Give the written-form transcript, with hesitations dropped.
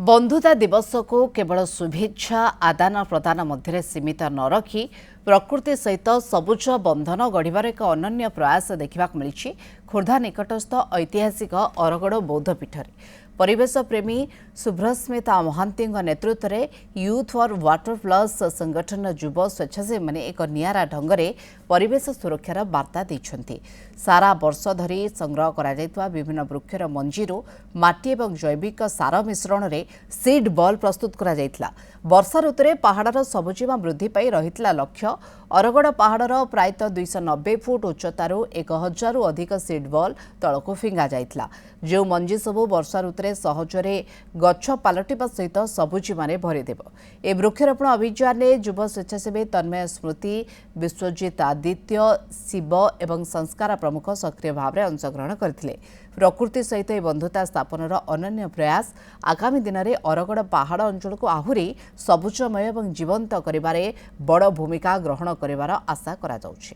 बंधुता दिवस को केवल शुभेच्छा आदान प्रदान मध्य सीमित न रखी प्रकृति सहित सबुज बंधन गढ़िबार एक अनन्य प्रयास देखा मिली खोर्धा निकटस्थ ऐतिहासिक अरगड़ बौद्धपीठ परिवेश प्रेमी शुभ्रस्मिता महांती नेतृत्व में यूथ फॉर वाटर प्लस संगठन युव स्वेच्छासेवी मैंने एक नियारा ढंग से परिवेश सुरक्षार बार्ता देते सारा वर्ष धरी संग्रह करा विभिन्न वृक्षर मंजीरू माटी और जैविक सार मिश्रण में सीड बॉल प्रस्तुत करा जायतिला। वर्षा ऋतु पहाड़र सबुजिमा वृद्धि पाई रहितला लक्ष्य अरगड़ पहाड़र प्रायतः 290 फुट उच्चतार 1000 अधिक सीड बॉल तलक फिंगा जायतिला। जो मंजी सबू वर्षा ऋतु सहजरे गछ पलटिबा सहित सबुजिमाने भरीदेव। ए वृक्षरोपण अभियान में युव स्वेच्छासेवी तन्मय स्मृति विश्वजित आदित्य शिव एवं संस्कार प्रमुख सक्रिय भाव में अंशग्रहण करथिले। प्रकृति सहित बंधुता स्थापनर अनन्य प्रयास आगामी दिन में अरगड़ पहाड़ अंचल को आहुरी सबुजमय और जीवंत करिबारे बड़ भूमिका ग्रहण करिवार आशा करा जाउछि।